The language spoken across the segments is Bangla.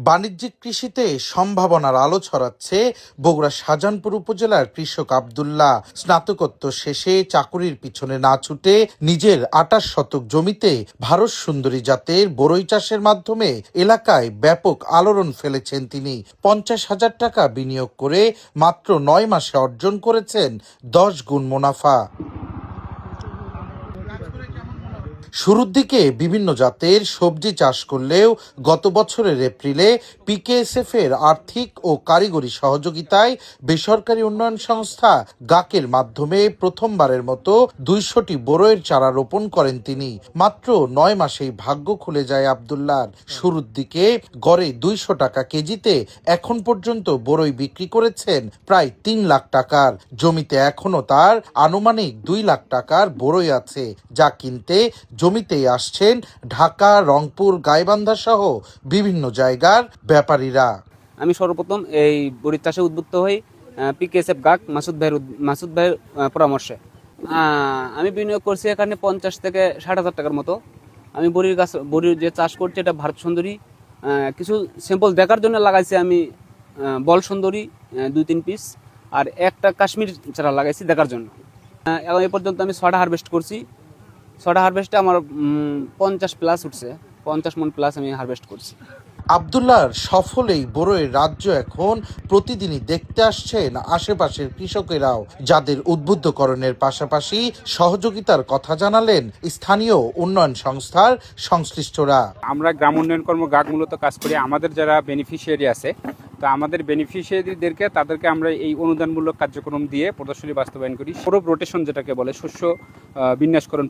বাণিজ্যিক কৃষিতে সম্ভাবনার আলো ছড়াচ্ছে বগুড়া শাহজাহানপুর উপজেলার কৃষক আব্দুল্লাহ। স্নাতকোত্তর শেষে চাকুরির পিছনে না ছুটে নিজের ২৮ শতক জমিতে ভারত সুন্দরী জাতের বরই চাষের মাধ্যমে এলাকায় ব্যাপক আলোড়ন ফেলেছেন তিনি। ৫০,০০০ টাকা বিনিয়োগ করে মাত্র ৯ মাসে অর্জন করেছেন ১০ গুণ মুনাফা। শুরুর দিকে বিভিন্ন জাতের সবজি চাষ করলেও গত বছরের এপ্রিলে পিকেএসএফ এর আর্থিক ও কারিগরি সহযোগিতায় বেসরকারি উন্নয়ন সংস্থা গাকের মাধ্যমে প্রথমবারের মতো ২০০টি বরইয়ের চারা রোপণ করেন তিনি। মাত্র ৯ মাসেই ভাগ্য খুলে যায় আব্দুল্লাহর। শুরুর দিকে গড়ে ২০০ টাকা কেজিতে এখন পর্যন্ত বরই বিক্রি করেছেন প্রায় ৩ লাখ টাকার। জমিতে এখনো তার আনুমানিক ২ লাখ টাকার বরই আছে, যা কিনতে জমিতেই আসছেন ঢাকা, রংপুর, গাইবান্ধা সহ বিভিন্ন জায়গার ব্যাপারীরা। আমি সর্বপ্রথম এই বরই চাষে উদ্বুদ্ধ হই পিকেএসএফ গাক মাসুদ ভাইয়ের পরামর্শে। আমি বিনিয়োগ করছি এখানে ৫০ থেকে ৬০,০০০ টাকার মতো। আমি বড়ির যে চাষ করছি এটা ভারত সুন্দরী কিছু স্যাম্পল দেখার জন্য লাগাইছি। আমি বল সুন্দরী ২-৩ পিস আর একটা কাশ্মীর চারা লাগাইছি দেখার জন্য। এবং এ পর্যন্ত আমি ৬টা হারভেস্ট করছি। ৬টা হারভেস্টে আমার ৫০ প্লাস উঠছে, ৫০ মণ প্লাস আমি হারভেস্ট করছি। আব্দুল্লাহর সফল এই বরইয়ের রাজ্য এখন প্রতিদিনই দেখতে আসছেন আশেপাশের কৃষকেরাও, যাদের উদ্বুদ্ধকরণের পাশাপাশি সহযোগিতার কথা জানালেন স্থানীয় উন্নয়ন সংস্থার সংশ্লিষ্টরা। আমরা গ্রাম উন্নয়ন কর্ম গাক মূলত কাজ করি। আমাদের যারা বেনিফিশিয়ারি আছে, তো আমাদের বেনিফিশিয়ারিদেরকে তাদেরকে আমরা এই অনুদানমূলক কার্যক্রম দিয়ে প্রদর্শনী বাস্তবায়ন করি। ক্রপ রোটেশন যেটাকে বলে, শস্য বিন্যাসকরণ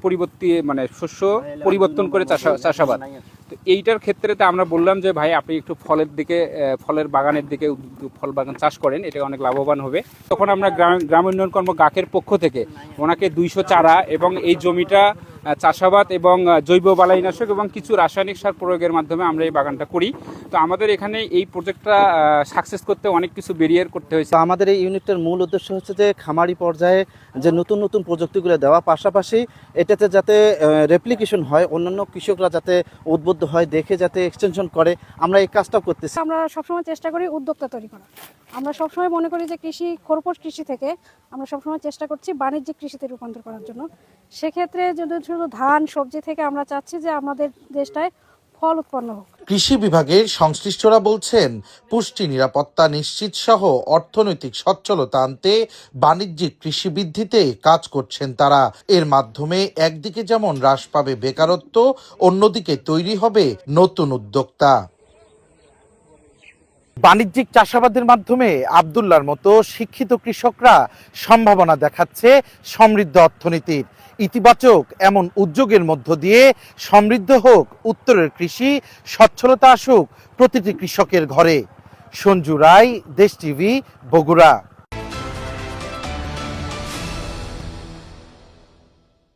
শস্য পরিবর্তন করে চাষাবাদ। তো এইটার ক্ষেত্রে আমরা বললাম যে ভাই আপনি একটু ফলের বাগানের দিকে ফল বাগান চাষ করেন, এটা অনেক লাভবান হবে। তখন আমরা গ্রাম উন্নয়ন কর্ম গাকের পক্ষ থেকে ওনাকে ২০০ চারা এবং এই জমিটা চাষাবাদ এবং জৈব বালাইনাশক এবং কিছু রাসায়নিক সার প্রয়োগের মাধ্যমে আমরা এই বাগানটা করি। তো আমাদের এখানে এই প্রজেক্টটা সাকসেস করতে অনেক কিছু ব্যারিয়ার করতে হয়েছে। আমাদের এই ইউনিটের মূল উদ্দেশ্য হচ্ছে যে খামারি পর্যায়ে যে নতুন নতুন প্রযুক্তিগুলো দেওয়া, পাশাপাশি এটাতে যাতে রেপ্লিকেশন হয়, অন্যান্য কৃষকরা যাতে উদ্বুদ্ধ হয়, দেখে যাতে এক্সটেনশন করে, আমরা এই কাজটা করতেছি। আমরা সবসময় চেষ্টা করি উদ্যোক্তা তৈরি করা। আমরা সবসময় মনে করি যে খরপোশ কৃষি থেকে আমরা সবসময় চেষ্টা করছি বাণিজ্যিক কৃষিতে রূপান্তর করার জন্য। সেক্ষেত্রে যদি শুধু ধান সবজি থেকে আমরা চাচ্ছি যে আমাদের দেশটায় ফল উৎপন্ন হোক। কৃষি বিভাগের সংশ্লিষ্টরা বলছেন, পুষ্টি নিরাপত্তা নিশ্চিত সহ অর্থনৈতিক সচ্ছলতা আনতে বাণিজ্যিক কৃষি বৃদ্ধিতে কাজ করছেন তারা। এর মাধ্যমে একদিকে যেমন হ্রাস পাবে বেকারত্ব, অন্যদিকে তৈরি হবে নতুন উদ্যোক্তা। বাণিজ্যিক চাষাবাদের মাধ্যমে আব্দুল্লাহর মতো শিক্ষিত কৃষকরা সম্ভাবনা দেখাচ্ছে সমৃদ্ধ অর্থনীতির। ইতিবাচক এমন উদ্যোগের মধ্য দিয়ে সমৃদ্ধ হোক উত্তরের কৃষি, সচ্ছলতা আসুক প্রতিটি কৃষকের ঘরে। সঞ্জু রায়, দেশ টিভি, বগুড়া।